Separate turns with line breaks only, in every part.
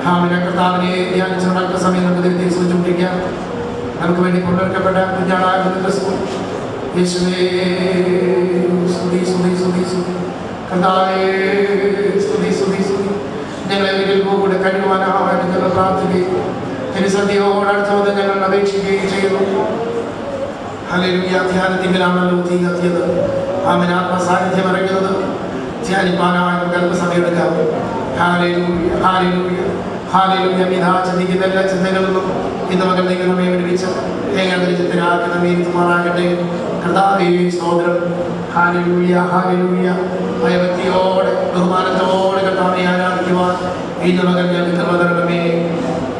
കർത്താവിനെ ധ്യാനിച്ചുകൊണ്ട് അല്പസമയം നമുക്ക് ദൈവത്തെ സൂചിപ്പിക്കാം. നമുക്ക് വേണ്ടി കൊണ്ടുവരപ്പെട്ട കുഞ്ഞാളായ ക്രിസ്തു യേശുവേ സ്തുതി സ്തുതി സ്തുതി സ്തുതി. കർത്താവേ സ്തുതി സ്തുതി സ്തുതി. ഞങ്ങളെ ഒരിക്കൽ കൂടെ കഴിയുവാനായിട്ട് ഞങ്ങൾ പ്രാർത്ഥിക്കുകയും തിരുസന്ധിയോടടുത്തോടെ ഞങ്ങൾ അപേക്ഷിക്കുകയും ചെയ്യുന്നു. ഹല്ലേലൂയ. ധ്യാനത്തിലാണല്ലോ തീ കത്തിയത്. ആമേൻ. ആത്മസാന്നിധ്യം ഇറങ്ങുന്നത് ധ്യാനിപ്പാനായി നമുക്ക് അല്പസമയം എടുക്കാം. Hallelujah hallelujah hallelujah. പിതാ ചിന്തിക്കുന്ന എല്ലാ ചിന്തകളിലും ഇന്ന് മകൻ നിങ്ങൾ നമ്മെ വിടുവിച്ച് ഏകാഗ്രചിത്തരാക്കി നമ്മെ ഇരുത്തുമാറാകട്ടെ. കർത്താവേ സ്തോത്രം. Hallelujah hallelujah. ഭയഭക്തിയോടെ ബഹുമാനത്തോടെ കർത്താവിനെ ആരാധിക്കുവാൻ ഇന്ന് മകൻ ഞങ്ങൾക്ക് കൃപ തരണമേ.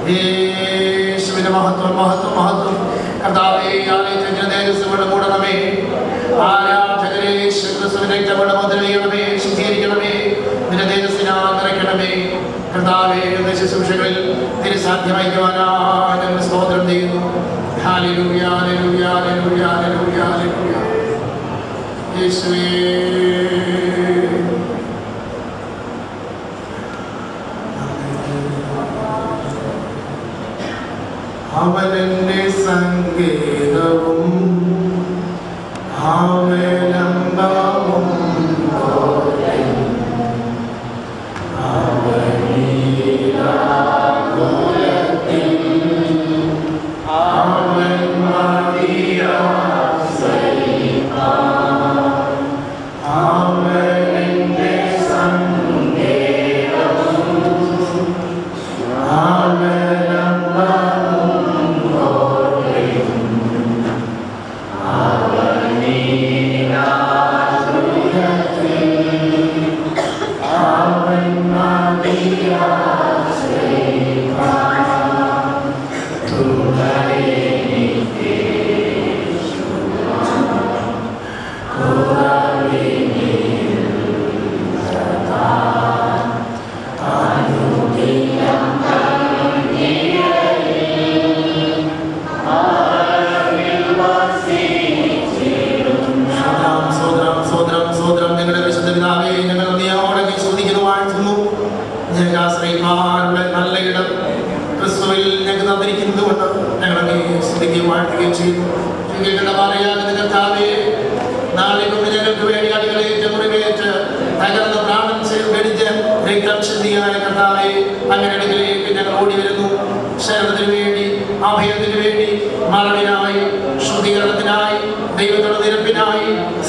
യേശുവിന്റെ മഹത്വം മഹത്വം മഹത്വം. കർത്താവേ ആലയത്തിന്റെ തേജസ്സ് കൊണ്ട് മൂടണമേ. ആരാധകരെ യേശുക്രിസ്തുവിന്റെ രക്തം മുദ്ര ചെയ്യണമേ. ശുദ്ധീകരിക്കണമേ. നിന്റെ തേജസ്സിനാൽ നിറയ്ക്കണമേ. കർത്താവേ ശുശ്രൂഷകളിൽ തിരുസാധ്യമാക്കുവാനായി ഞങ്ങൾ സ്തോത്രം ചെയ്യുന്നു. Hallelujah hallelujah hallelujah hallelujah hallelujah. യേശുവേ അവനെന്റെ സങ്കേതവും അവലംബവും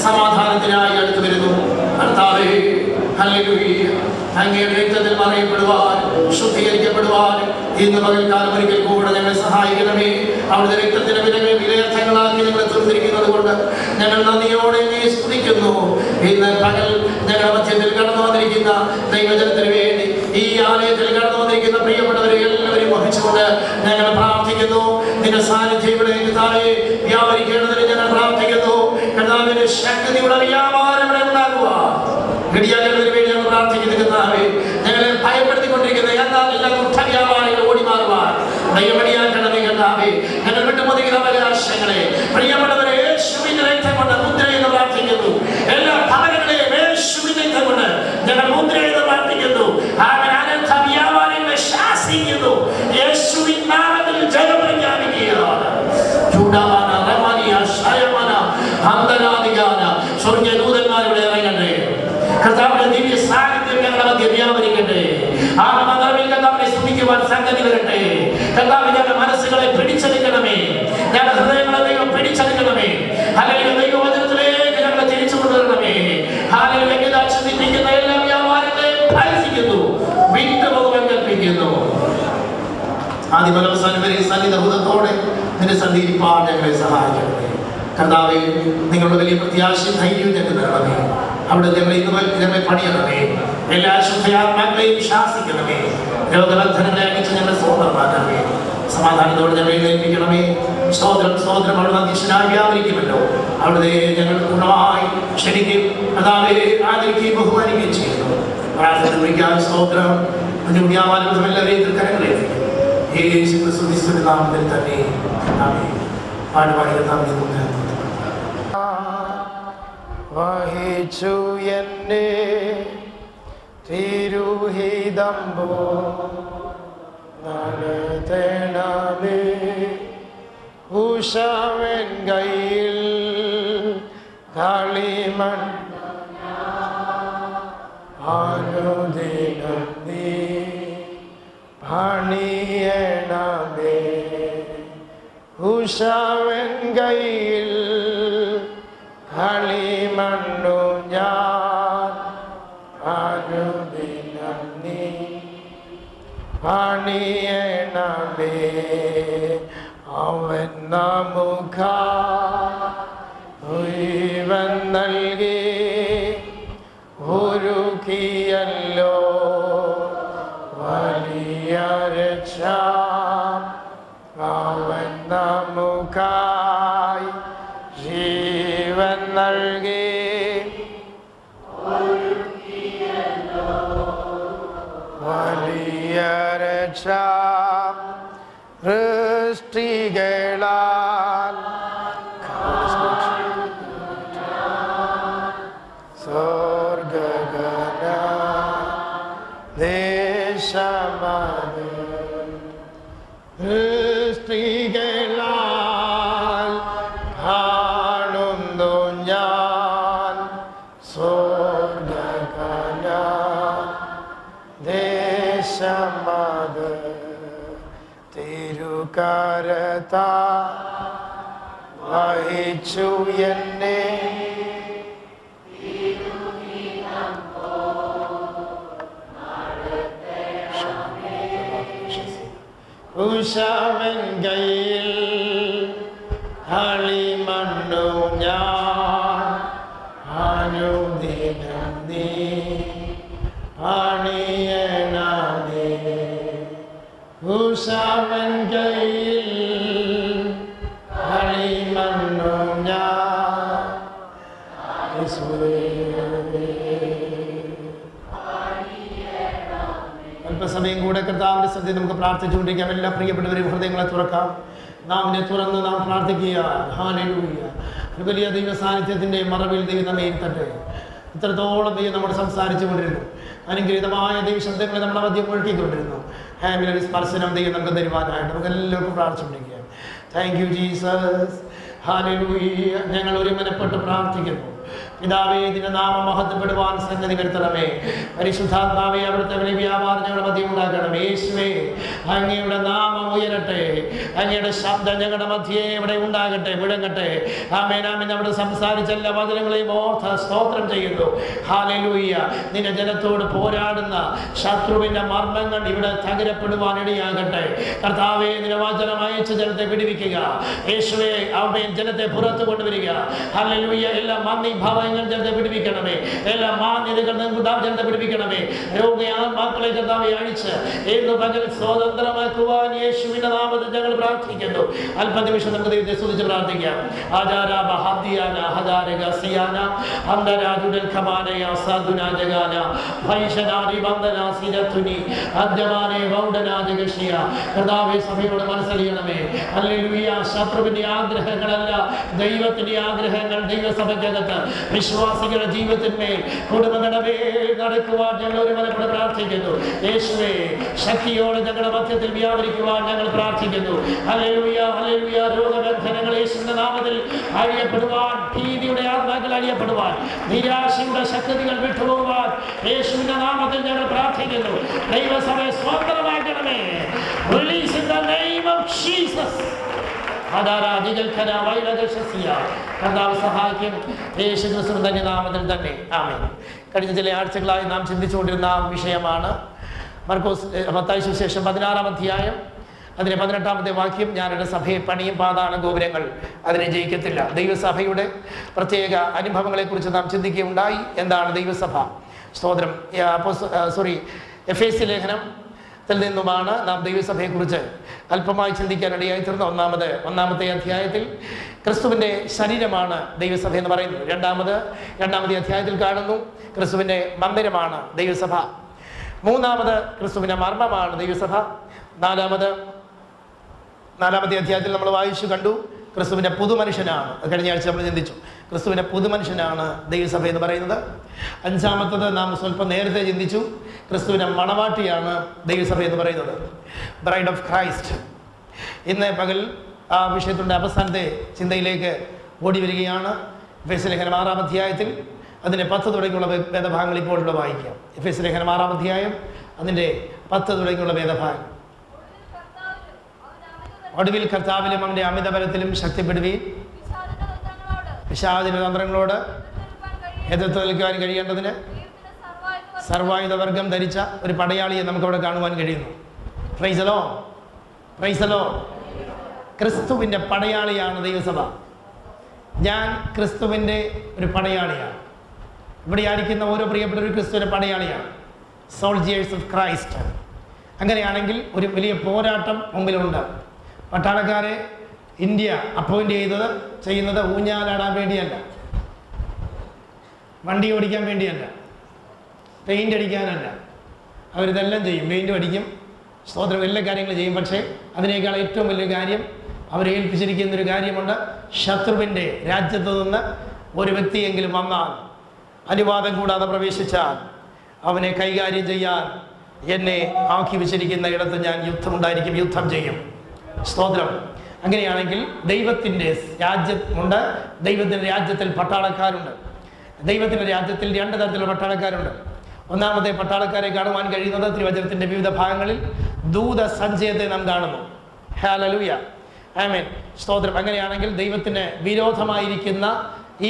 സമാധാനത്തിനായി അടുത്തു വരുന്നു. കർത്താവേ ഹല്ലേലൂയ. അങ്ങയുടെ രക്തത്തിൽ മറയപ്പെടുവാൻ ശുദ്ധീകരിക്കപ്പെടുവാൻ ഇന്ന് പകൽക്കാലം ഒരിക്കൽ കൂടെ ഞങ്ങളെ സഹായിക്കണമേ. അവിടുത്തെ രക്തത്തിന്റെ വിലയർത്ഥങ്ങളാക്കി ഞങ്ങളെ തീർത്തിരിക്കുന്നത് കൊണ്ട് ഞങ്ങൾ നന്ദിയോടെ സ്തുതിക്കുന്നു. ഇന്ന് പകൽ ഞങ്ങളുടെ മധ്യത്തിൽ കടന്നു വന്നിരിക്കുന്ന ദൈവജനത്തിന് വേണ്ടി ഈ ആലയത്തിൽ കടന്നു വന്നിരിക്കുന്ന പ്രിയപ്പെട്ടവരെ എല്ലാവരെയും വഹിച്ചുകൊണ്ട് ഞങ്ങൾ പ്രാർത്ഥിക്കുന്നു. നിന്റെ സാന്നിധ്യം ഇവിടെ താഴെ വ്യാപരിക്കേണ്ടതിന് ഞങ്ങൾ പ്രാർത്ഥിക്കുന്നു. കർത്താവിന്റെ ശക്തിയുടെ വ്യാപാരം ഇവിടെ ഉണ്ടാകുക ഗഡിയാലയത്തിന് വേണ്ടി ഞങ്ങൾ പ്രാർത്ഥിക്കുന്നു. കർത്താവേ ഞങ്ങളെ ഭയപ്പെടുത്തിക്കൊണ്ടിരിക്കുന്ന എല്ലാ ദുഷ്ടവ്യാപാരികൾ ഓടി മാറുവാൻ ദൈവമടിയാക്കണമേ. കർത്താവേ ഞങ്ങൾ വിട്ടുപോകുന്ന അവകാശങ്ങളെ പ്രിയപ്പെട്ടവരെ യേശുവിന്റെ രക്തം കൊണ്ട് മുദ്രയെന്ന് പ്രാർത്ഥിക്കുന്നു. എല്ലാ ഭവനങ്ങളെയും യേശുവിന്റെ രക്തം കൊണ്ട് ഞങ്ങൾ മുദ്രയെന്ന് പ്രാർത്ഥിക്കുന്നു. അനർത്ഥ വ്യാപാരികളെ ശാസിക്കുന്നു. യേശുവിൻ നാമത്തിൽ ജയം പ്രഖ്യാപിക്കുകയാണ്. ചൂടാവാന റമാനിയ ശയമാന അന്തരാധികാന സ്വർഗ്ഗദൂതന്മാരുടെ ഇറങ്ങട്ടെ. കർത്താവിന്റെ ദിവ്യ സാന്നിധ്യം ഞങ്ങളുടെ മധ്യ വ്യാപരിക്കട്ടെ. ആ മന്ത്രവിൽ കർത്താവിനെ സ്തുതിക്കുവാൻ സംഗതി വരട്ടെ. കർത്താവ് ഞങ്ങളുടെ മനസ്സുകളെ പിടിച്ചെടുക്കണമേ. ഞങ്ങളുടെ ഹൃദയങ്ങളെ ദൈവം പിടിച്ചെടുക്കണമേ. അല്ലെങ്കിൽ ദൈവവചനത്തിലേക്ക് ഞങ്ങളെ തിരിച്ചു കൊണ്ടുവരണമേ. അല്ലെങ്കിൽ ചിന്തിപ്പിക്കുന്ന എല്ലാ വ്യാപാരങ്ങളെയും ഫലിപ്പിക്കുന്നു, വിട്ടുപോകുവാൻ കൽപ്പിക്കുന്നു. ആദിമനവസാനം വരെ സന്നിധഭൂതത്തോടെ നിന്റെ സന്ധിയിരിപ്പാൻ ഞങ്ങളെ സഹായിക്കണമേ. കർത്താവേ നിങ്ങളുടെ വലിയ പ്രത്യാശയും ധൈര്യവും ഞങ്ങൾക്ക് തരണമേ. അവിടെ ഞങ്ങളെ പണിയണമേ. എല്ലാ ശുദ്ധയാത്മാക്കളെയും ശാസിക്കണമേ. രോഗബന്ധനങ്ങളെ അടിച്ച് ഞങ്ങളെ സ്വതന്ത്രമാക്കണമേ. സമാധാനത്തോടെ ഞങ്ങളെ ഏൽപ്പിക്കണമേ. സ്തോത്രം സ്തോത്രം. അവിടെ അധ്യക്ഷനായി വ്യാപരിക്കുമല്ലോ. അവിടെ ഞങ്ങൾ ഗുണമായി ക്ഷണിക്കുകയും കർത്താവേ ആദരിക്കുകയും ബഹുമാനിക്കുകയും ചെയ്യുന്നു. പ്രാർത്ഥന വിളിക്കാൻ സ്തോത്രം. എല്ലാവരെയും തൃക്കരങ്ങളെ യേശു ക്രിസ്തുവിന്റെ നാമത്തിൽ തന്നെ ആമേൻ. പാടുപാടിയ വഹിച്ചു എന്നെ തിരുഹിതമ്പോ
അണിയണമേ ഉഷവൻ കയ്യിൽ കളിമണ്ണു ഞാൻ അനുദിനം നീ അണിയണമേ അവൻ നമുക്കൻ നൽകി ഒരുക്കിയല്ലോ വലിയ രക്ഷ അവൻ നമുക്കായി ജീവൻ നൽകി വലിയ രക്ഷ സൃഷ്ടികളാൽ സ്വർഗഗണ ദേശമത് സൃഷ്ടികളാൽ കാണുന്നു ഞാൻ സ്വർഗഗണ ദേശമത് തിരുകരത്താ വഹിച്ചു എന്നെ ഉഷവൻ കയ്യിൽ കളിമണ്ണു ഞാൻ അനുദിനം നീ അണിയണമേ ഉഷവൻ കയ്യിൽ കളിമണ്ണു ഞാൻ അല്പസമയം കൂടെ കർത്താവിന്റെ സന്ധ്യ നമുക്ക് പ്രാർത്ഥിച്ചുകൊണ്ടിരിക്കാം. എല്ലാ പ്രിയപ്പെട്ടവരെയും ഹൃദയങ്ങളെ തുറക്കാം. നാമിനെ തുറന്ന് നാം പ്രാർത്ഥിക്കുക. ഹല്ലേലൂയ. ഒരു വലിയ ദൈവ സാന്നിധ്യത്തിന്റെ മറവിൽ ദൈവം നമ്മെ ഇരുത്തട്ടെ. ഇത്രത്തോളം ദൈവം നമ്മോട് സംസാരിച്ചു കൊണ്ടിരുന്നു. അനുഗ്രഹീതമായ ദൈവശബ്ദങ്ങളെ നമ്മുടെ മധ്യം മുഴക്കിക്കൊണ്ടിരുന്നു. ഹാമിലൊരു സ്പർശനം ദൈവം നമുക്ക് തരുവാനായിട്ട് നമുക്ക് എല്ലാവർക്കും പ്രാർത്ഥിച്ചുകൊണ്ടിരിക്കാം. Thank you Jesus. ഹല്ലേലൂയ. ഞങ്ങൾ ഒരു മനപ്പെട്ട് പ്രാർത്ഥിക്കുന്നു. പിതാവേ, നിന്റെ നാമം മഹത്വപ്പെടുവാൻ സംഗതി വരുത്തണമേ. പരിശുദ്ധാത്മാവേ, അവിടുത്തെ വലിയ വ്യാപാരം ഞങ്ങളുടെ മധ്യം ഉണ്ടാക്കണമേ. യേശുവേ, അങ്ങയുടെ നാമം ഉയരട്ടെ. അങ്ങയുടെ ശബ്ദം ഞങ്ങളുടെ മധ്യേ ഇവിടെ ഉണ്ടാകട്ടെ, വിളങ്ങട്ടെ. ആമേൻ ആമേൻ. അവിടെ സംസാരിച്ച എല്ലാ വചനങ്ങളെയും ഓർത്ത് സ്തോത്രം ചെയ്യുന്നു. ഹല്ലേലൂയ. നിന്റെ ജനത്തോട് പോരാടുന്ന ശത്രുവിന്റെ മർമ്മങ്ങൾ ഇവിടെ തകരപ്പെടുവാൻ ഇടയാകട്ടെ. കർത്താവേ, നിന്റെ വചനം അയച്ച് ജനത്തെ പിടിവിക്കുക. യേശുവേ, ആമേൻ. ജനത്തെ പുറത്തു കൊണ്ടുവരിക. ഹല്ലേലൂയ. എല്ലാ ഭാവങ്ങൾ ജനത്തെ പിടിപ്പിക്കണമേ. എല്ലാ മാന്യതകൾ ജനത്തെ പിടിപ്പിക്കണമേ. രോഗിയാത്മാക്കളെ കർത്താവേ അഴിച്ച് ഇന്ന് പകൽ സ്വതന്ത്രമാക്കുവാൻ യേശുവിന്റെ നാമത്തിൽ ഞങ്ങൾ പ്രാർത്ഥിക്കുന്നു. അല്പനിമിഷം നമുക്ക് ദൈവത്തെ സ്തുതിച്ച് പ്രാർത്ഥിക്കാം. കർത്താവേ, സഭയോട് മനസ്സറിയണമേ. ഹല്ലേലൂയ. ശത്രുവിന്റെ ആഗ്രഹങ്ങളല്ല, ദൈവത്തിന്റെ ആഗ്രഹങ്ങൾ ദൈവസഭയ്ക്കകത്ത് വിശ്വാസികളുടെ ജീവിതത്തിന്മേൽ കുടുംബങ്ങളുടെ മേൽ നടക്കുവാൻ ഞങ്ങൾ ഒരു മലപ്പുറം പ്രാർത്ഥിക്കുന്നു. യേശുവേ, ശക്തിയോടെ ഞങ്ങളുടെ മധ്യത്തിൽ വ്യാപരിക്കുവാൻ ഞങ്ങൾ പ്രാർത്ഥിക്കുന്നു. Hallelujah, hallelujah. രോഗബന്ധനങ്ങൾ യേശുവിന്റെ നാമത്തിൽ അഴിയപ്പെടുവാൻ, ഭീതിയുടെ ആത്മാക്കൾ അഴിയപ്പെടുവാൻ, നിരാശയുടെ ശക്തികൾ വിട്ടുപോകുവാൻ യേശുവിന്റെ നാമത്തിൽ ഞങ്ങൾ പ്രാർത്ഥിക്കുന്നു. ദൈവസഭയെ സ്വതന്ത്രമാക്കണമേ. Release in the name of Jesus. കർത്താവ് സഹായിക്കും. യേശു ക്രിസ്തുവിന്റെ നാമത്തിൽ തന്നെ ആമേൻ. കഴിഞ്ഞ ചില ആഴ്ചകളായി നാം ചിന്തിച്ചുകൊണ്ടിരുന്ന വിഷയമാണ് മത്തായി സുവിശേഷം 16-ാം അധ്യായം അതിന്റെ 18-ാമത്തെ വാക്യം. ഞാനുടെ സഭയെ പണിയും പാതാള ഗോപുരങ്ങൾ അതിനെ ജയിക്കത്തില്ല. ദൈവസഭയുടെ പ്രത്യേക അനുഭവങ്ങളെക്കുറിച്ച് നാം ചിന്തിക്കുകയുണ്ടായി. എന്താണ് ദൈവസഭ? സ്തോത്രം. എഫേസ്യ ലേഖനത്തിൽ നിന്നുമാണ് നാം ദൈവസഭയെക്കുറിച്ച് അല്പമായി ചിന്തിക്കാനിടയായി തീർന്ന. ഒന്നാമത്തെ അധ്യായത്തിൽ ക്രിസ്തുവിൻ്റെ ശരീരമാണ് ദൈവസഭ എന്ന് പറയുന്നത്. രണ്ടാമത്തെ അധ്യായത്തിൽ കാണുന്നു ക്രിസ്തുവിൻ്റെ മന്ദിരമാണ് ദൈവസഭ. മൂന്നാമത് ക്രിസ്തുവിൻ്റെ മർമ്മമാണ് ദൈവസഭ. നാലാമത്തെ അധ്യായത്തിൽ നമ്മൾ വായിച്ചു കണ്ടു ക്രിസ്തുവിൻ്റെ പുതുമനുഷ്യനാണ്. കഴിഞ്ഞ ആഴ്ച നമ്മൾ ചിന്തിച്ചു ക്രിസ്തുവിൻ്റെ പുതുമനുഷ്യനാണ് ദൈവസഭ എന്ന് പറയുന്നത്. അഞ്ചാമത്തത് നാം സ്വല്പം നേരത്തെ ചിന്തിച്ചു ക്രിസ്തുവിൻ്റെ മണവാട്ടിയാണ് ദൈവസഭ എന്ന് പറയുന്നത്, ബ്രൈഡ് ഓഫ് ക്രൈസ്റ്റ്. ഇന്ന് പകൽ ആ വിഷയത്തിൻ്റെ അവസാനത്തെ ചിന്തയിലേക്ക് ഓടി വരികയാണ്. എഫേസ്യ ലേഖനം 6-ാം അധ്യായത്തിൽ അതിൻ്റെ 10 തുടങ്ങിയുള്ള വേദഭാഗങ്ങൾ ഇപ്പോൾ ഇവിടെ വായിക്കാം. എഫേസ്യ ലേഖനം 6-ാം അധ്യായം അതിൻ്റെ 10 തുടങ്ങിയുള്ള വേദഭാഗം. ഒടുവിൽ കർത്താവിലും അവൻ്റെ അമിതബലത്തിലും ശക്തിപ്പെടുവീൻ. പിശാചിന്റെ തന്ത്രങ്ങളോട് എതിർത്ത് നിൽക്കുവാൻ കഴിയേണ്ടതിന് സർവായുധവർഗം ധരിച്ച ഒരു പടയാളിയെ നമുക്കവിടെ കാണുവാൻ കഴിയുന്നു. പ്രൈസലോ, പ്രൈസലോ. ക്രിസ്തുവിൻ്റെ പടയാളിയാണ് ദൈവസഭ. ഞാൻ ക്രിസ്തുവിൻ്റെ ഒരു പടയാളിയാണ്. ഇവിടെ ആയിരിക്കുന്ന ഓരോ പ്രിയപ്പെട്ട ഒരു ക്രിസ്തുവിൻ്റെ പടയാളിയാണ്. Soldiers of Christ. അങ്ങനെയാണെങ്കിൽ ഒരു വലിയ പോരാട്ടം മുമ്പിലുണ്ട്. പട്ടാളക്കാരെ ഇന്ത്യ അപ്പോയിൻ്റ് ചെയ്യുന്നത് ഊഞ്ഞാലാടാൻ വേണ്ടിയല്ല, വണ്ടി ഓടിക്കാൻ വേണ്ടിയല്ല, പെയിൻ്റ് അടിക്കാനല്ല. അവരിതെല്ലാം ചെയ്യും, പെയിൻറ്റും അടിക്കും, സ്തോത്രം, എല്ലാ കാര്യങ്ങളും ചെയ്യും. പക്ഷേ അതിനേക്കാൾ ഏറ്റവും വലിയ കാര്യം അവരെ ഏൽപ്പിച്ചിരിക്കുന്നൊരു കാര്യമുണ്ട്. ശത്രുവിൻ്റെ രാജ്യത്ത് നിന്ന് ഒരു വ്യക്തിയെങ്കിലും വന്നാൽ, അനുവാദം കൂടാതെ പ്രവേശിച്ചാൽ അവനെ കൈകാര്യം ചെയ്യാൻ എന്നെ ആക്കി വെച്ചിരിക്കുന്ന ഇടത്ത് ഞാൻ യുദ്ധമുണ്ടായിരിക്കും, യുദ്ധം ചെയ്യും. സ്തോത്രം. അങ്ങനെയാണെങ്കിൽ ദൈവത്തിൻ്റെ രാജ്യമുണ്ട്. ദൈവത്തിൻ്റെ രാജ്യത്തിൽ പട്ടാളക്കാരുണ്ട്. ദൈവത്തിൻ്റെ രാജ്യത്തിൽ രണ്ട് തരത്തിലുള്ള പട്ടാളക്കാരുണ്ട്. ഒന്നാമത്തെ പട്ടാളക്കാരെ കാണുവാൻ കഴിയുന്നത് തിരുവചനത്തിൻ്റെ വിവിധ ഭാഗങ്ങളിൽ ദൂത സഞ്ചയത്തെ നാം കാണുന്നു. ഹല്ലേലൂയ, ആമേൻ, സ്തോത്രം. അങ്ങനെയാണെങ്കിൽ ദൈവത്തിന് വിരോധമായിരിക്കുന്ന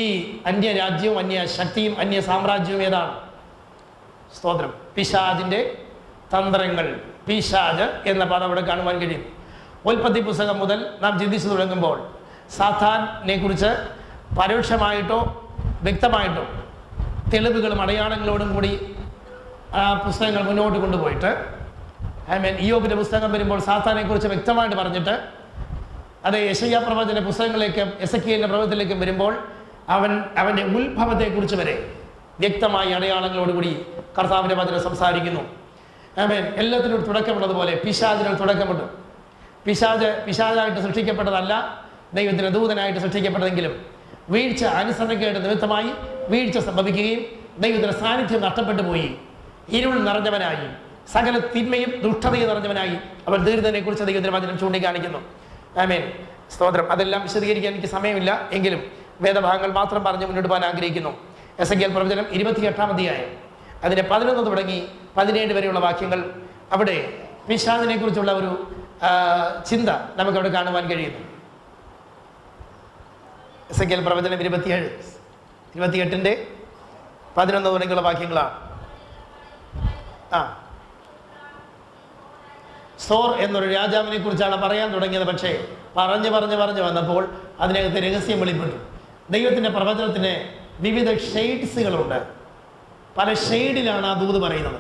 ഈ അന്യരാജ്യവും അന്യ ശക്തിയും അന്യ സാമ്രാജ്യവും ഏതാണ്? സ്തോത്രം. പിശാചിൻ്റെ തന്ത്രങ്ങൾ. പിശാച് എന്ന പദം അവിടെ കാണുവാൻ കഴിയും. ഉൽപ്പത്തി പുസ്തകം മുതൽ നാം ചിന്തിച്ചു തുടങ്ങുമ്പോൾ സാത്താനെ കുറിച്ച് പരോക്ഷമായിട്ടോ വ്യക്തമായിട്ടോ തെളിവുകളും അടയാളങ്ങളോടും കൂടി ആ പുസ്തകങ്ങൾ മുന്നോട്ട് കൊണ്ടുപോയിട്ട്, ഇയ്യോബിൻ്റെ പുസ്തകം വരുമ്പോൾ സാത്താനെ കുറിച്ച് വ്യക്തമായിട്ട് പറഞ്ഞിട്ട്, അത് യെശയ്യാ പ്രവചന പുസ്തകങ്ങളിലേക്കും എസെക്കിയേലിൻ്റെ പ്രവചനത്തിലേക്കും വരുമ്പോൾ അവൻ്റെ ഉത്ഭവത്തെക്കുറിച്ച് വരെ വ്യക്തമായ അടയാളങ്ങളോടുകൂടി കർത്താവിൻ്റെ വചനം സംസാരിക്കുന്നു. എല്ലാത്തിനും ഒരു തുടക്കമുള്ളതുപോലെ പിശാചിനൊരു തുടക്കമുണ്ട്. പിശാചായിട്ട് സൃഷ്ടിക്കപ്പെട്ടതല്ല, ദൈവത്തിൻ്റെ ദൂതനായിട്ട് സൃഷ്ടിക്കപ്പെട്ടതെങ്കിലും വീഴ്ച, അനുസരണക്കേട് നിമിത്തമായി വീഴ്ച സംഭവിക്കുകയും ദൈവത്തിൻ്റെ സാന്നിധ്യം നഷ്ടപ്പെട്ടു പോയി ഇരുൾ നിറഞ്ഞവനായി, സകല തിന്മയും ദുഷ്ടതയും നിറഞ്ഞവനായി അവൻ തീർന്നതിനെ കുറിച്ച് ദൈവത്തിൻ്റെ വചനം ചൂണ്ടിക്കാണിക്കുന്നു. ആമേൻ, സ്തോത്രം. അതെല്ലാം വിശദീകരിക്കാൻ എനിക്ക് സമയമില്ല, എങ്കിലും വേദഭാഗങ്ങൾ മാത്രം പറഞ്ഞ് മുന്നോട്ട് പോകാൻ ആഗ്രഹിക്കുന്നു. എസെക്കിയേൽ പ്രവചനം 28-ാം അധ്യായം അതിൻ്റെ 11 തുടങ്ങി 17 വരെയുള്ള വാക്യങ്ങൾ, അവിടെ പിശാചിനെ കുറിച്ചുള്ള ഒരു ചിന്ത നമുക്കവിടെ കാണുവാൻ കഴിയുന്നു. എസെക്കിയേൽ പ്രവചനം 28-ന്റെ 11 തുടങ്ങിയുള്ള വാക്യങ്ങളാണ്. സോർ എന്നൊരു രാജാവിനെ കുറിച്ചാണ് പറയാൻ തുടങ്ങിയത്. പക്ഷേ പറഞ്ഞു വന്നപ്പോൾ അതിനകത്ത് രഹസ്യം വെളിപ്പെട്ടു. ദൈവത്തിൻ്റെ പ്രവചനത്തിന് വിവിധ ഷെയ്ഡ്സുകളുണ്ട്. പല ഷെയ്ഡിലാണ് ആ ദൂത് പറയുന്നത്.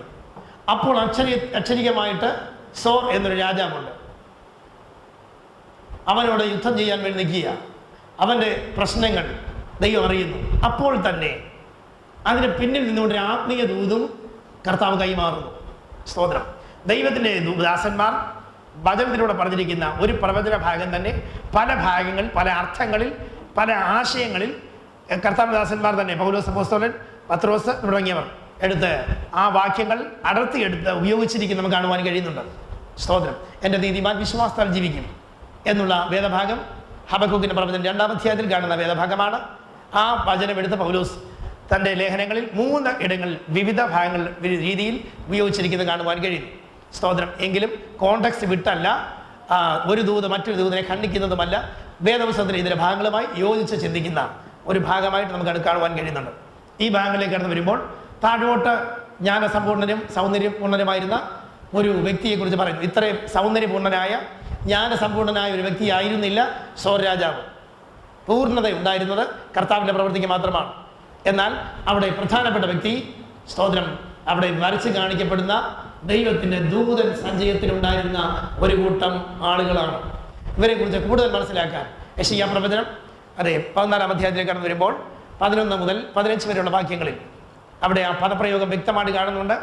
അപ്പോൾ അക്ഷരികമായിട്ട് സോർ എന്നൊരു രാജാവുണ്ട്. അവനോട് യുദ്ധം ചെയ്യാൻ വേണ്ടി നിൽക്കുക. അവൻ്റെ പ്രശ്നങ്ങൾ ദൈവം അറിയുന്നു. അപ്പോൾ തന്നെ അതിന് പിന്നിൽ നിന്നുകൊണ്ട് ആത്മീയ ദൂതും കർത്താവ് കൈമാറുന്നു. സ്തോത്രം. ദൈവത്തിൻ്റെ ദാസന്മാർ വചനത്തിലൂടെ പറഞ്ഞിരിക്കുന്ന ഒരു പ്രവചന ഭാഗം തന്നെ പല ഭാഗങ്ങൾ, പല അർത്ഥങ്ങളിൽ, പല ആശയങ്ങളിൽ കർത്താവിൻ്റെ ദാസന്മാർ തന്നെ, പൗലോസ് അപ്പോസ്തലൻ, പത്രോസ് തുടങ്ങിയവർ എടുത്ത് ആ വാക്യങ്ങൾ അടർത്തിയെടുത്ത് ഉപയോഗിച്ചിരിക്കുന്ന നമുക്ക് കാണുവാൻ കഴിയുന്നുണ്ട്. സ്തോത്രം. എൻ്റെ നീതിമാൻ വിശ്വാസത്താൽ ജീവിക്കും എന്നുള്ള വേദഭാഗം ഹബക്കൂക്കിൻ്റെ പ്രവചനം 2-ാം അധ്യായത്തിൽ കാണുന്ന വേദഭാഗമാണ്. ആ വചനം എടുത്ത പൗലോസ് തൻ്റെ ലേഖനങ്ങളിൽ 3 ഇടങ്ങളിൽ വിവിധ ഭാഗങ്ങൾ രീതിയിൽ ഉപയോഗിച്ചിരിക്കുന്നത് കാണുവാൻ കഴിയുന്നു. സ്തോത്രം. എങ്കിലും കോണ്ടെക്സ്റ്റ് വിട്ടല്ല, ഒരു ദൂത് മറ്റൊരു ദൂതിനെ ಖಂಡಿക്കുന്നതുമല്ല, വേദപുസ്തകത്തിലെ ഇതിൻ്റെ ഭാഗങ്ങളുമായി യോജിച്ച് ചിന്തിക്കുന്ന ഒരു ഭാഗമായിട്ട് നമുക്ക് അത് കാണുവാൻ കഴിയുന്നുണ്ട്. ഈ ഭാഗങ്ങളിലേക്ക് കടന്നു വരുമ്പോൾ താഴോട്ട് ജ്ഞാനസമ്പൂർണ്ണനും സൗന്ദര്യപൂർണ്ണനുമായിരുന്ന ഒരു വ്യക്തിയെക്കുറിച്ച് പറയുന്നു. ഇത്രയും സൗന്ദര്യപൂർണ്ണനായ ജ്ഞാനസമ്പൂർണ്ണനായ ഒരു വ്യക്തിയായിരുന്നില്ല സോർ രാജാവ്. പൂർണ്ണത ഉണ്ടായിരുന്നത് കർത്താവിൻ്റെ പ്രവൃത്തിക്ക് മാത്രമാണ്. എന്നാൽ അവിടെ പ്രധാനപ്പെട്ട വ്യക്തി, സ്തോത്രം, അവിടെ വരച്ച് കാണിക്കപ്പെടുന്ന ദൈവത്തിൻ്റെ ദൂതൻ സഞ്ചയത്തിലുണ്ടായിരുന്ന ഒരു കൂട്ടം ആളുകളാണ്. ഇവരെ കുറിച്ച് കൂടുതൽ മനസ്സിലാക്കാൻ യെശയ്യാ പ്രവചനം 14-ാം അധ്യായത്തിലേക്ക് കടന്നു വരുമ്പോൾ 11 മുതൽ 15 വരെയുള്ള വാക്യങ്ങളിൽ അവിടെ ആ പദപ്രയോഗം വ്യക്തമായിട്ട് കാണുന്നുണ്ട്.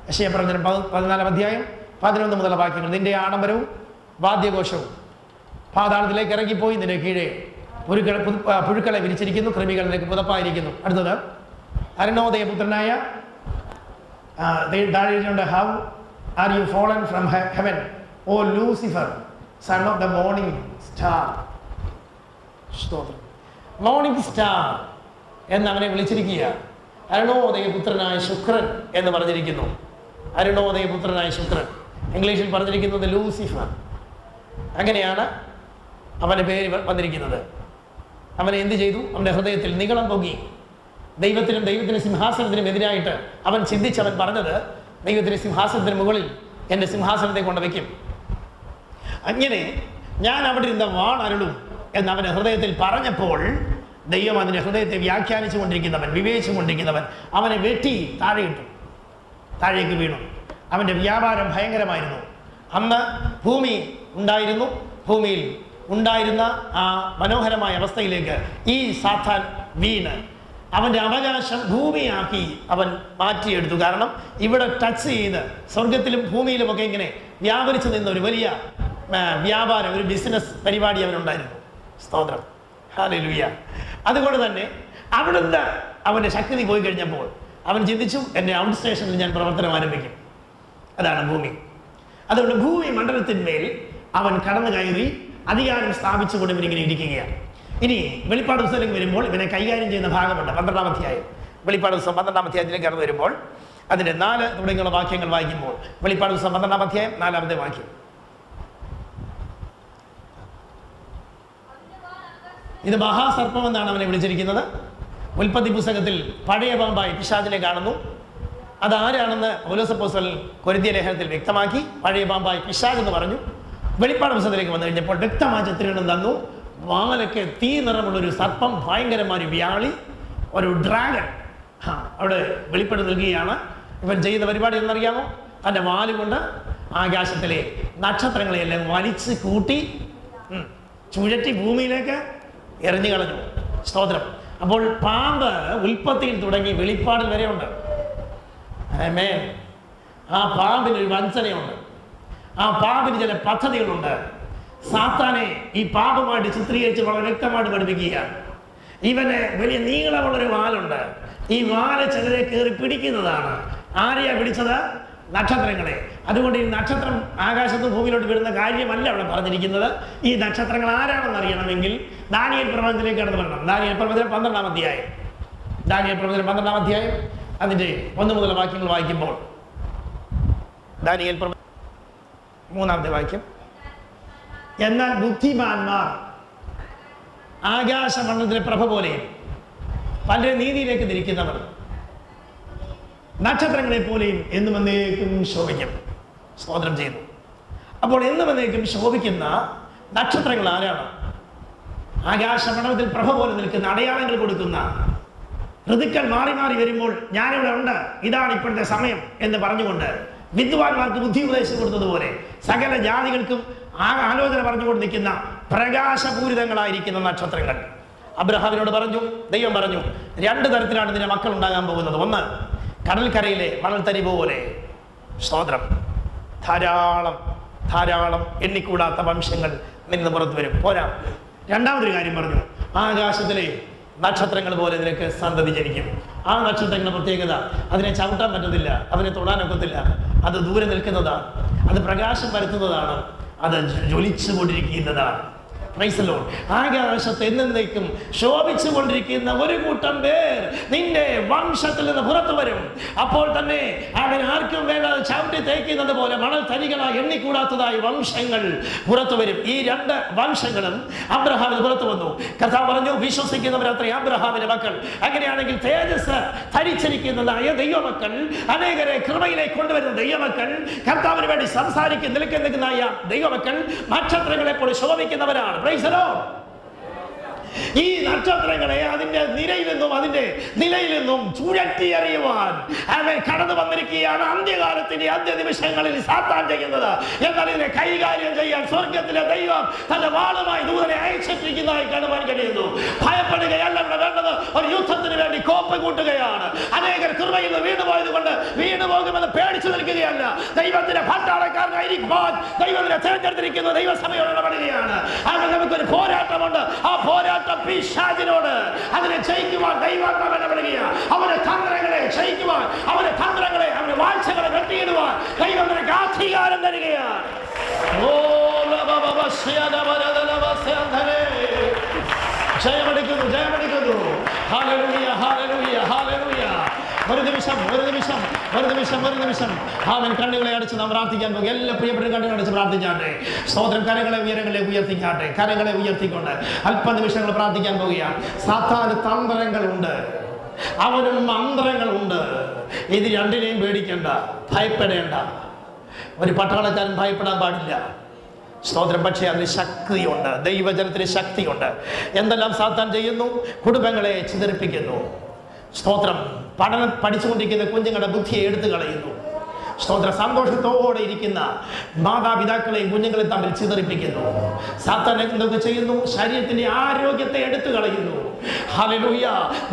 യെശയ്യാ പ്രവചനം 14-ാം അധ്യായം 11 മുതലുള്ള വാക്യങ്ങൾ. നിന്റെ ആഡംബരവും വാദ്യഘോഷവും പാതാളത്തിലേക്ക് ഇറങ്ങിപ്പോയി, നിന്റെ കീഴെ പുഴുക്കളെ വിരിച്ചിരിക്കുന്നു, കൃമികൾ നിനക്ക് പുതപ്പായിരിക്കുന്നു. അടുത്തത് അരുണോദയപുത്രനായ how are you fallen from heaven O Lucifer son of the morning star. സ്തോത്രം. മോർണിംഗ് സ്റ്റാർ എന്ന് അവനെ വിളിച്ചിരിക്കുക. അരുണോദയപുത്രനായ ശുക്രൻ എന്ന് പറഞ്ഞിരിക്കുന്നു. അരുണോദയപുത്രനായ ശുക്രൻ, ഇംഗ്ലീഷിൽ പറഞ്ഞിരിക്കുന്നത് ലൂസിഫർ. അങ്ങനെയാണ് അവൻ്റെ പേര് വന്നിരിക്കുന്നത്. അവനെ എന്ത് ചെയ്തു? അവൻ്റെ ഹൃദയത്തിൽ നിഗളം പൊങ്ങി. ദൈവത്തിനും ദൈവത്തിൻ്റെ സിംഹാസനത്തിനും എതിരായിട്ട് അവൻ ചിന്തിച്ചവൻ പറഞ്ഞത്, ദൈവത്തിൻ്റെ സിംഹാസനത്തിന് മുകളിൽ എൻ്റെ സിംഹാസനത്തെ കൊണ്ട് വയ്ക്കും. അങ്ങനെ ഞാൻ അവിടെ ഇരുന്ന വാണരുളും എന്ന് അവൻ്റെ ഹൃദയത്തിൽ പറഞ്ഞപ്പോൾ ദൈവം അതിൻ്റെ ഹൃദയത്തെ വ്യാഖ്യാനിച്ചു കൊണ്ടിരിക്കുന്നവൻ, വിവേചിച്ചു കൊണ്ടിരിക്കുന്നവൻ അവനെ വെട്ടി താഴേക്ക് വീണു. അവൻ്റെ വ്യാപാരം ഭയങ്കരമായിരുന്നു. അന്ന് ഭൂമി ഉണ്ടായിരുന്നു. ഭൂമിയിൽ ഉണ്ടായിരുന്ന ആ മനോഹരമായ അവസ്ഥയിലേക്ക് ഈ സാത്താൻ വീണ് അവൻ്റെ അവകാശം ഭൂമിയാക്കി അവൻ മാറ്റിയെടുത്തു. കാരണം ഇവിടെ ടച്ച് ചെയ്ത് സ്വർഗത്തിലും ഭൂമിയിലുമൊക്കെ ഇങ്ങനെ വ്യാപരിച്ചു നിന്ന ഒരു വലിയ വ്യാപാരം, ഒരു ബിസിനസ് പരിപാടി അവനുണ്ടായിരുന്നു. സ്തോത്രം, ഹല്ലേലൂയ. അതുകൊണ്ട് തന്നെ അവിടുന്ന് അവൻ്റെ ശക്തി പോയി കഴിഞ്ഞപ്പോൾ അവൻ ചിന്തിച്ചു, എൻ്റെ ഔട്ട് സ്റ്റേഷനിൽ ഞാൻ പ്രവർത്തനം ആരംഭിക്കും. അതാണ് ഭൂമി. അതുകൊണ്ട് ഭൂമി മണ്ഡലത്തിന്മേൽ അവൻ കടന്നു കയറി അധികാരം സ്ഥാപിച്ചുകൊണ്ട് ഇവനിങ്ങനെ ഇരിക്കുകയാണ്. ഇനി വെളിപ്പാട് പുസ്തകത്തിലേക്ക് വരുമ്പോൾ ഇവനെ കൈകാര്യം ചെയ്യുന്ന ഭാഗമുണ്ട്. 12-ാം അധ്യായം, വെളിപ്പാട് പുസ്തകം 12-ാം അധ്യായത്തിലേക്ക് കടന്നു വരുമ്പോൾ അതിൻ്റെ 4 തുടങ്ങിയുള്ള വാക്യങ്ങൾ വായിക്കുമ്പോൾ, വെളിപ്പാട് പുസ്തകം 12-ാം അധ്യായം 4-ാമത്തെ വാക്യം. ഇത് മഹാസർപ്പം എന്നാണ് അവനെ വിളിച്ചിരിക്കുന്നത്. ഉൽപ്പത്തി പുസ്തകത്തിൽ പഴയ പാമ്പായി പിശാചിനെ കാണുന്നു. അതാരാണെന്ന് പൗലോസ് അപ്പോസ്തലൻ കൊരിന്ത്യ ലേഖനത്തിൽ വ്യക്തമാക്കി. പഴയ പാമ്പായി പിശാച് എന്ന് പറഞ്ഞു. വെളിപ്പാട് പുസ്തകത്തിലേക്ക് വന്നു കഴിഞ്ഞപ്പോൾ വ്യക്തമായ ചിത്രീകരണം തന്നു. വാലൊക്കെ തീ നിറമുള്ളൊരു സർപ്പം, ഭയങ്കരമായ ഒരു വ്യാളി, ഒരു ഡ്രാഗൺ അവിടെ വെളിപ്പെട്ട് നിൽക്കുകയാണ്. ഇവൻ ചെയ്യുന്ന പരിപാടി എന്നറിയാമോ? തൻ്റെ വാലുകൊണ്ട് ആകാശത്തിലെ നക്ഷത്രങ്ങളെയെല്ലാം വലിച്ച് കൂട്ടി ചുഴറ്റി ഭൂമിയിലേക്ക് എറിഞ്ഞു കളഞ്ഞു. സ്തോത്രം. അപ്പോൾ പാമ്പ് ഉൽപ്പത്തിയിൽ തുടങ്ങി വെളിപ്പാടിൽ വരെ ഉണ്ട്. ആമേൻ. ആ പാമ്പിനൊരു വഞ്ചനയുണ്ട്. ആ പാമ്പിന് ചില പദ്ധതികളുണ്ട്. സാത്താനെ ഈ പാപമായിട്ട് ചിത്രീകരിച്ച് വളരെ വ്യക്തമായിട്ട് പഠിപ്പിക്കുകയാണ്. ഇവന് വലിയ നീളമുള്ളൊരു വാലുണ്ട്. ഈ വാല് ചിലരെ കയറി പിടിക്കുന്നതാണ്. ആരെയാ പിടിച്ചത്? നക്ഷത്രങ്ങളെ. അതുകൊണ്ട് ഈ നക്ഷത്രം ആകാശത്ത് ഭൂമിയിലോട്ട് വരുന്ന കാര്യമല്ല അവിടെ പറഞ്ഞിരിക്കുന്നത്. ഈ നക്ഷത്രങ്ങൾ ആരാണെന്ന് അറിയണമെങ്കിൽ ദാനിയേൽ പ്രവചനത്തിലേക്ക് കടന്നു വരണം. ദാനിയേൽ പ്രവചനം 12-ാം അധ്യായം, ദാനിയേൽ പ്രവചനം 12-ാം അധ്യായം അതിൻ്റെ 1 മുതൽ വാക്യങ്ങൾ വായിക്കുമ്പോൾ, ദാനിയേൽ 3-ാമത്തെ വാക്യം. എന്നാൽ ബുദ്ധിമാന്മാർ ആകാശമണ്ഡലത്തിലെ പ്രഭ പോലെയും പല നീതിയിലേക്ക് തിരിക്കുന്നവർ നക്ഷത്രങ്ങളെ പോലെയും എന്നും എന്നേക്കും ശോഭിക്കും. സ്തോത്രം ചെയ്തു. അപ്പോൾ എന്നും എന്നേക്കും ശോഭിക്കുന്ന നക്ഷത്രങ്ങൾ ആരാണ്? ആകാശമണ്ഡലത്തിൽ പ്രഭ പോലെ നിൽക്കുന്ന, അടയാളങ്ങൾ കൊടുക്കുന്ന, ഋതുക്കൾ മാറി മാറി വരുമ്പോൾ ഞാനിവിടെ ഉണ്ട്, ഇതാണ് ഇപ്പോഴത്തെ സമയം എന്ന് പറഞ്ഞുകൊണ്ട് വിദ്വാൻമാർക്ക് ബുദ്ധി ഉപദേശം കൊടുത്തതുപോലെ സകല ജാതികൾക്കും ആലോചന പറഞ്ഞുകൊണ്ട് നിൽക്കുന്ന പ്രകാശപൂരിതങ്ങളായിരിക്കുന്ന നക്ഷത്രങ്ങൾ. അബ്രഹാമിനോട് പറഞ്ഞു, ദൈവം പറഞ്ഞു, 2 തരത്തിലാണ് നിന്റെ മക്കൾ ഉണ്ടാകാൻ പോകുന്നത്. ഒന്ന്, കടൽക്കരയിലെ മണൽത്തരി പോലെ. സ്തോത്രം. ധാരാളം എണ്ണിക്കൂടാത്ത വംശങ്ങൾ നിന്ന് പുറത്തു വരും. പോരാ, 2ാമതൊരു കാര്യം പറഞ്ഞു, ആകാശത്തിലെ നക്ഷത്രങ്ങൾ പോലെ നിനക്ക് സന്തതി ജനിക്കും. ആ നക്ഷത്രങ്ങളുടെ പ്രത്യേകത, അതിനെ ചവിട്ടാൻ പറ്റത്തില്ല, അതിനെ തൊടാനൊക്കത്തില്ല. അത് ദൂരെ നിൽക്കുന്നതാണ്, അത് പ്രകാശം പരത്തുന്നതാണ്, അത് ജ്വലിച്ചു കൊണ്ടിരിക്കുന്നതാണ്. Praise the Lord. ആകാശത്ത് എന്നേക്കും ശോഭിച്ചു കൊണ്ടിരിക്കുന്ന ഒരു കൂട്ടം പേർ നിന്റെ വംശത്തിൽ നിന്ന് പുറത്തു വരും. അപ്പോൾ തന്നെ അവൻ ആർക്കും വേണ്ടത് ചവിട്ടി തേക്കുന്നത് പോലെ മണൽ തരികളായി എണ്ണിക്കൂടാത്തതായി വംശങ്ങൾ പുറത്തു വരും. ഈ 2 വംശങ്ങളും അബ്രഹാമിന് പുറത്തു വന്നു. കർത്താവ് പറഞ്ഞു, വിശ്വസിക്കുന്നവരത്രേ അബ്രഹാമിന്റെ മക്കൾ. അങ്ങനെയാണെങ്കിൽ തേജസ് ധരിച്ചിരിക്കുന്നതായ ദൈവമക്കൾ, അനേകരെ കൃപയിലേക്ക് കൊണ്ടുവരുന്ന ദൈവമക്കൾ, കർത്താവിന് വേണ്ടി നിൽക്കുന്ന ദൈവമക്കൾ നക്ഷത്രങ്ങളെ പോലെ ശോഭിക്കുന്നവരാണ്. Praise the Lord. ഈ നക്ഷത്രങ്ങളെ അതിന്റെ നിരയിൽ നിന്നും അതിന്റെ നിലയിൽ നിന്നും ചുഴറ്റി അറിയുവാൻ അവൻ കടന്നു വന്നിരിക്കുകയാണ്. അന്ത്യകാലത്തിന്റെ അന്ത്യനിമിഷങ്ങളിൽ സാത്താൻ ചെയ്യുന്നത്. എന്നാൽ ഇതിനെ കൈകാര്യം ചെയ്യാൻ സ്വർഗത്തിലെ ദൈവം തന്റെ വാളുമായി ദൂതനെ അയച്ചിരിക്കുന്നതായി കാണുവാൻ കഴിയുന്നു. ഭയപ്പെടുകയല്ല ഇവിടെ വേണ്ടത്, ഒരു യുദ്ധത്തിന് വേണ്ടി കോപ്പ് കൂട്ടുകയാണ്. അനേകർ കൃപയിൽ നിന്ന് വീണുപോയത് കൊണ്ട് വീണു പോകുമെന്ന് പേടിച്ചു നിൽക്കുകയല്ല. ദൈവത്തിന്റെ ഭണ്ഡാരക്കാരനായിരിക്കാൻ ദൈവത്തിനെ തിരഞ്ഞെടുത്തിരിക്കുന്ന ദൈവസഭയോട് ഇടപെടുകയാണ്. അങ്ങനെ നമുക്കൊരു പോരാട്ടമുണ്ട്. ആ പോരാട്ടം പിശാചിനോട്, അതിനെ ജയിക്കുവാൻ ദൈവാത്മാവ് ഇടപെടുകയാണ്. അവന്റെ തന്ത്രങ്ങളെ ജയിക്കുവാൻ, അവന്റെ തന്ത്രങ്ങളെ, അവന്റെ വാഴ്ചകളെ വെട്ടിയിടുവാൻ ദൈവം നിനക്ക് അധികാരം തരികയാണ്. ജയമെടുക്കുന്നു. Hallelujah, hallelujah, hallelujah. ഒരു നിമിഷം ഒരു നിമിഷം അവൻ കണ്ണുകളെ അടച്ച് നാം പ്രാർത്ഥിക്കാൻ പോകും. എല്ലാ പ്രിയപ്പെട്ട കണ്ണുകൾ അടച്ച് പ്രാർത്ഥിക്കാട്ടെ. സ്തോത്രം. കരങ്ങളെ ഉയരങ്ങളിലേക്ക് ഉയർത്തിക്കാട്ടെ. കരങ്ങളെ ഉയർത്തിക്കൊണ്ട് അല്പനിമിഷങ്ങൾ പ്രാർത്ഥിക്കാൻ പോവുകയാണ്. സാത്താന് തന്ത്രങ്ങളുണ്ട്, അവനും മന്ത്രങ്ങളുണ്ട്. ഇത് രണ്ടിനെയും പേടിക്കേണ്ട, ഭയപ്പെടേണ്ട. ഒരു പട്ടാളക്കാരൻ ഭയപ്പെടാൻ പാടില്ല. സ്തോത്രം. പക്ഷേ അതിന് ശക്തിയുണ്ട്, ദൈവജനത്തിന് ശക്തിയുണ്ട്. എന്തെല്ലാം സാത്താൻ ചെയ്യുന്നു? കുടുംബങ്ങളെ ചിതറിപ്പിക്കുന്നു. സ്തോത്രം. പഠിച്ചുകൊണ്ടിരിക്കുന്ന കുഞ്ഞുങ്ങളുടെ ബുദ്ധിയെ എടുത്തു കളയുന്നു. സ്തോത്രം. സന്തോഷത്തോടെ ഇരിക്കുന്ന മാതാപിതാക്കളെയും കുഞ്ഞുങ്ങളെയും തമ്മിൽ ചിതറിപ്പിക്കുന്നു. സാത്താൻ എന്തൊക്കെ ചെയ്യുന്നു? ശരീരത്തിന്റെ ആരോഗ്യത്തെ എടുത്തു കളയുന്നു. ഹല്ലേലൂയ.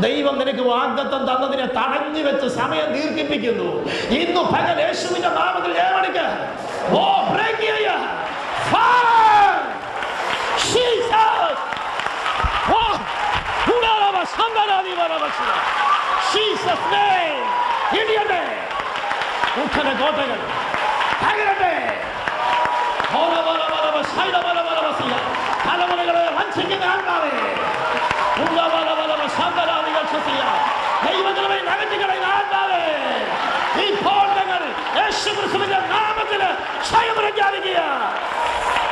ദൈവം നിനക്ക് വാഗ്ദത്തം തന്നതിനെ തടഞ്ഞു വെച്ച് സമയം ദീർഘിപ്പിക്കുന്നു. ഇന്നു പകൽ യേശുവിന്റെ നാമത്തിൽ ഏവണിക്ക് ഓ ബ്രേക്ക് ചെയ്യ. Fire! Jesus! Oh! Urarava Sandaradi Varavasura. Jesus' name! Idiot! Uttana Gotagal. Hagirate! Hola Varavara Saida Varavasiya. Halamagala once again Andare. Ula Varavara Sandaradi Varavasiya. Deivagalai Nagatigala Andare. He poured them out. Yeshu Christ's namathil Shayam Rajaliya.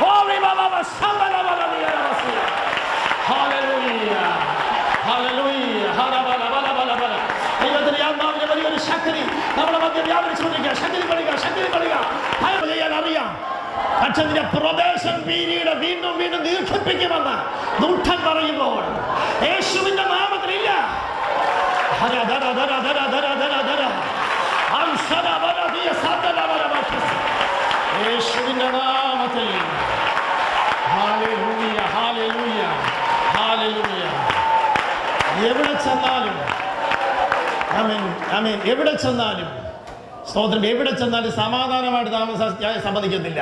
Holy Baba Sandaradi Varavasiya. Hallelujah. Hallelujah. Hallelujah. ദൈവത്തിന്റെ ആത്മാവിന്റെ വലിയൊരു ശക്തി നമ്മുടെ മധ്യ വ്യാപരിച്ചുകൊണ്ടിരിക്കുക. ശക്തി പഠിക്കുക. ഭയം ചെയ്യാൻ അറിയാം. പക്ഷെ നിന്റെ പ്രദേശം പീരീഡ് വീണ്ടും ദീർഘിപ്പിക്കുമെന്ന് ദൂതൻ പറയുമ്പോൾ യേശുവിന്റെ നാമത്തിലില്ല. യേശുവിന്റെ നാമത്തിൽ. Hallelujah, hallelujah, hallelujah. എവിടെ ചെന്നാലും ആമേൻ, ആമേൻ. എവിടെ ചെന്നാലും സ്തോത്രം. എവിടെ ചെന്നാലും സമാധാനമായിട്ട് താമസിക്കാൻ സമ്മതിക്കത്തില്ല.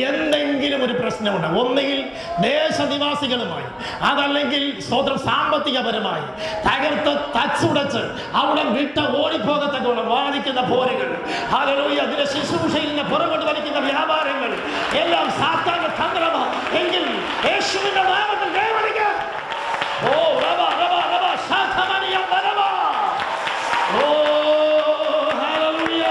എന്തെങ്കിലും ഒരു പ്രശ്നമുണ്ട്. ഒന്നുകിൽ ദേശനിവാസികളുമായി, അതല്ലെങ്കിൽ സ്തോത്രം സാമ്പത്തികപരമായി തകർത്ത് തച്ചുടച്ച് അവിടെ വിട്ട് ഓടിപ്പോകത്തക്കോളം വാദിക്കുന്ന പോരുകൾ. ഹല്ലേലൂയ. അതിന്റെ ശുശ്രൂഷയിൽ നിന്ന് പുറകോട്ട് വലിക്കുന്ന വ്യാപാരങ്ങൾ എല്ലാം സാത്താന്റെ തന്ത്രമാണ്. എങ്കിൽ യേശുവിന്റെ നാമത്തിൽ ദൈവവിളിക്ക്. ഓ റബ റബ റബ ശാഖമനിയം വരവ. ഓ ഹല്ലേലൂയ.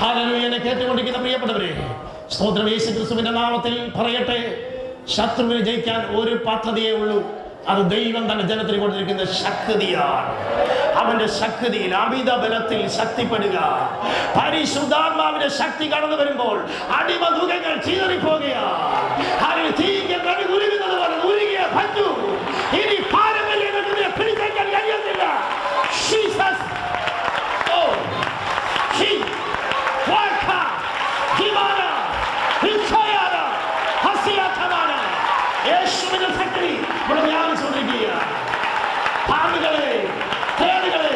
ഹാലലൂയ. കേട്ടുകൊണ്ടിരിക്കുന്ന പ്രിയപ്പെട്ടവരെ, സ്തോത്രം. യേശു ക്രിസ്തുവിന്റെ നാമത്തിൽ പറയട്ടെ, ശത്രുവിനെ ജയിക്കാൻ ഒരു പദ്ധതിയേ ഉള്ളൂ. അത് ദൈവം തന്നെ ജനത്തിന് കൊടുത്തിരിക്കുന്ന ശക്തിയാണ്. അവന്റെ ശക്തിയിൽ അമിത ബലത്തിൽ ശക്തിപ്പെടുക. പരിശുദ്ധാത്മാവിന്റെ ശക്തി കടന്നു വരുമ്പോൾ അടിമതുകങ്ങൾ ചീറിപ്പോകുകയാണ്. തീരുന്നത് പോലെ ഉരുകിയ പറ്റൂ. ഇനി പാരമ്പര്യ പിടിച്ചേക്കാൻ കഴിയത്തില്ല. യേശുവിന്റെ ശക്തി ഇവിടെ വ്യാപിച്ചുകൊണ്ടിരിക്കുക. പാമ്പുകളെ, തേടുകളെ,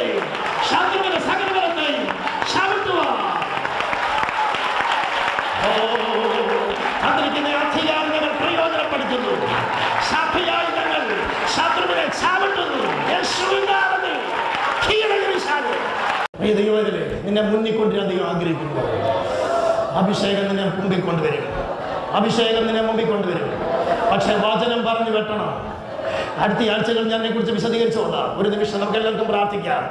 ശത്രുവിന്റെ സകലബലത്തെയും ചവിട്ടുക. തന്നിരിക്കുന്ന അധികാരികൾ പ്രയോജനപ്പെടുത്തുന്നു. സഭയായുധങ്ങൾ ശത്രുവിനെ ചവിട്ടുന്നു. യേശുവിന്റെ നാമത്തിൽ കീഴടങ്ങിവിശാല്. ഈ ദൈവത്തിലെ നിന്നെ മുന്നിൽ കൊണ്ടുവരാൻ ദൈവം ആഗ്രഹിക്കുന്നു. അഭിഷേകം നിന്നെ മുമ്പിൽ കൊണ്ടുവരും. അഭിഷേകം നിന്നെ മുമ്പിൽ കൊണ്ടുവരും. പക്ഷെ വചനം പറഞ്ഞു വെട്ടണം. അടുത്ത ആഴ്ചകൾ ഞാൻ കുറിച്ച് വിശദീകരിച്ചോളാം. ഒരു നിമിഷം നമുക്ക് എല്ലാവർക്കും പ്രാർത്ഥിക്കാം.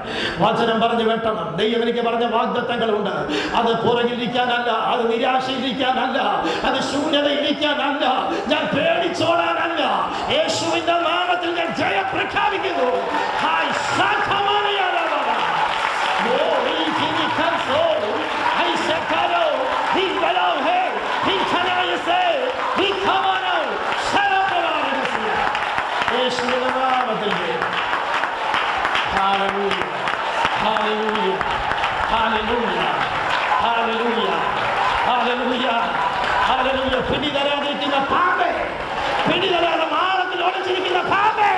വചനം പറഞ്ഞു വെട്ടണം. ദൈവം എനിക്ക് പറഞ്ഞ വാഗ്ദത്തങ്ങളുണ്ട്. അത് പുറകിലിരിക്കാനല്ല, അത് നിരാശയിലിരിക്കാനല്ല, അത് ശൂന്യതയിലിരിക്കാനല്ല, ഞാൻ പേടിച്ചോടാനല്ല. യേശുവിന്റെ നാമത്തിൽ ഞാൻ ജയം പ്രഖ്യാപിക്കുന്നു. യേശുവിന്റെ നാമത്തിൽ. Hallelujah, hallelujah, hallelujah, hallelujah, hallelujah, hallelujah. പിടിതരാതിരിക്കുന്ന പാപേ, പിടിതരാതെ മാളത്തിൽ ഒളിച്ചിരിക്കുന്ന പാപേ,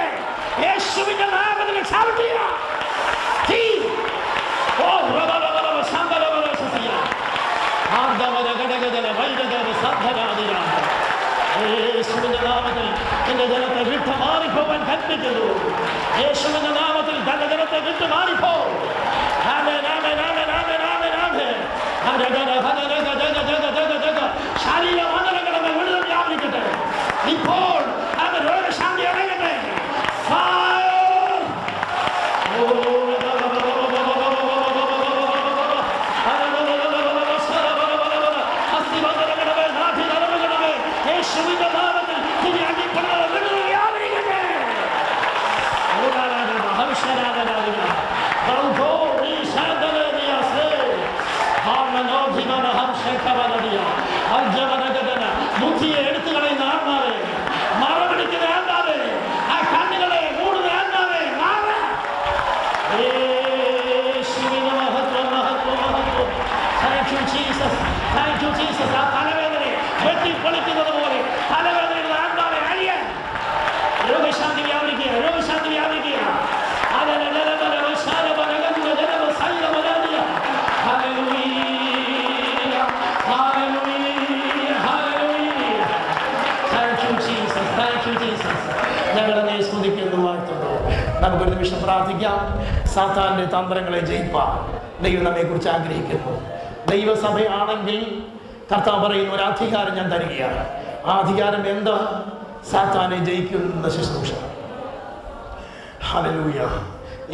യേശുവിന്റെ നാമത്തിൽ ചവിട്ടിയ തീ. ഓ റബറബറ ശംബറബറസിയ ആർദവര ഗടഗദല വൈദഗദ സദ്ധരാദിര. യേശുവിന്റെ നാമത്തിൽ എന്റെ ജനത്തെ വിട്ട് മാറിപ്പോവാൻ കൽപ്പിക്കുന്നു. യേശുവിന്റെ നാമത്തിൽ തന്റെ ജനത്തെ വിട്ട് മാറിപ്പോ. ശരീര മണ്ഡലങ്ങളെ വിടുതൽ വ്യാപരിക്കട്ടെ. ഇപ്പോൾ യേശുവിന് മഹത്വം, മഹത്വം, മഹത്വം. Thank you, Jesus. Thank you, Jesus. ആ തലവേദനയെ വെട്ടിപ്പൊളിക്കുന്നത് പോലെ തലവേദനയുടെ ആത്മാവെ അഴിയാൻ രോഗശാന്തി വ്യാപരിക്കുക, രോഗശാന്തി വ്യാപരിക്കുക. ഞങ്ങളെ സ്തുതിക്കുന്നു, വാഴ്ത്തുന്നു. നമുക്കൊരു നിമിഷം പ്രാർത്ഥിക്കാം. സാത്താന്റെ തന്ത്രങ്ങളെ ജയിപ്പാൻ ദൈവം നമ്മെ കുറിച്ച് ആഗ്രഹിക്കുന്നു. ദൈവസഭയാണെങ്കിൽ കർത്താവ് പറയുന്ന ഒരു അധികാരം ഞാൻ തരികയാണ്. ആ അധികാരം എന്താ? സാത്താനെ ജയിക്കുന്ന ശുശ്രൂഷ. ഹല്ലേലൂയ.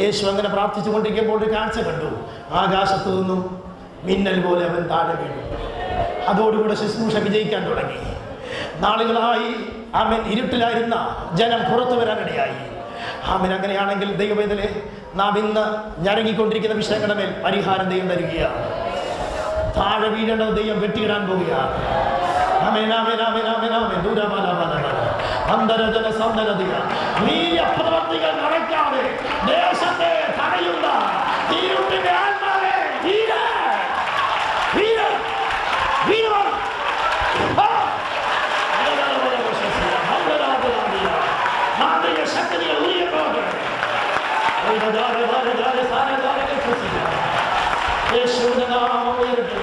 യേശു അങ്ങനെ പ്രാർത്ഥിച്ചുകൊണ്ടിരിക്കുമ്പോൾ ഒരു കാഴ്ച കണ്ടു. ആകാശത്തു നിന്നും മിന്നൽ പോലെ അവൻ താഴെ വീണു. അതോടുകൂടെ ശുശ്രൂഷ വിജയിക്കാൻ തുടങ്ങി. നാളുകളായി അവൻ ഇരുട്ടിലായിരുന്ന ജനം പുറത്തു വരാനിടയായി. അവൻ അങ്ങനെയാണെങ്കിൽ ദൈവവേദനെ നാം ഇന്ന് ഞരങ്ങിക്കൊണ്ടിരിക്കുന്ന വിഷയങ്ങളുടെ മേൽ പരിഹാരം ദൈവം തരികയാണ്. താഴെ വീഴേണ്ടത് ദൈവം വെട്ടിയിടാൻ പോവുകയാണ്. പ്രവർത്തികൾ നടക്കാതെ ദേശത്തെ തടയുന്ന ഇരുട്ടിന്റെ ആത്മാവേ ശക്തികൾ ഉയർന്നോട്ടെ. യേശുവിന്റെ നാമം ഉയരട്ടെ.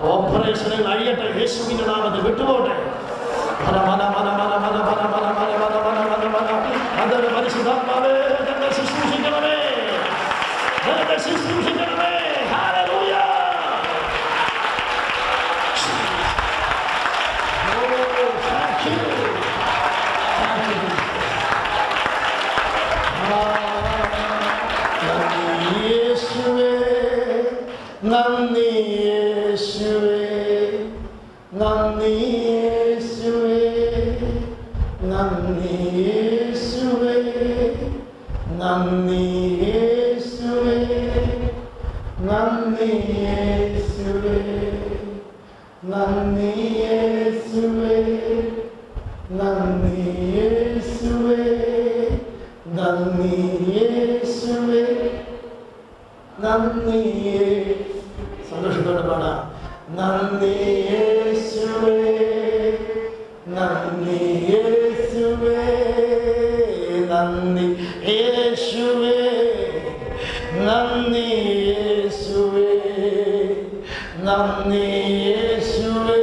ഓപ്പറേഷനുകൾ അഴിയട്ടെ യേശുവിന്റെ നാമത്തിൽ. വിട്ടുപോട്ടെ. അതൊരു പരിശുദ്ധാത്മാവേ ഞങ്ങളെ ശുശ്രൂഷിക്കണമേ, ഞങ്ങളെ ശുശ്രൂഷിക്കണമേ. ഹല്ലേലൂയ. നന്ദി യേശുവേ, നന്ദി യേശുവേ, നന്ദി യേശുവേ, നന്ദി യേശുവേ, നന്ദി യേശുവേ, നന്ദി യേശുവേ, നന്ദി യേശുവേ, നന്ദി യേശുവേ, നന്ദി. സന്തോഷത്തോടെ പാടാം. നന്ദി യേശുവേ, നന്ദി യേശുവേ, നന്ദി യേശുവേ, നന്ദി യേശുവേ, നന്ദി യേശുവേ,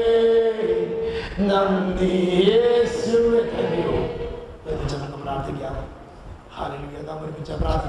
നന്ദി യേശുവേ. പ്രാർത്ഥിക്കാം. ഹല്ലേലൂയ. നാം ഒരുമിച്ച് പ്രാർത്ഥിക്കാം.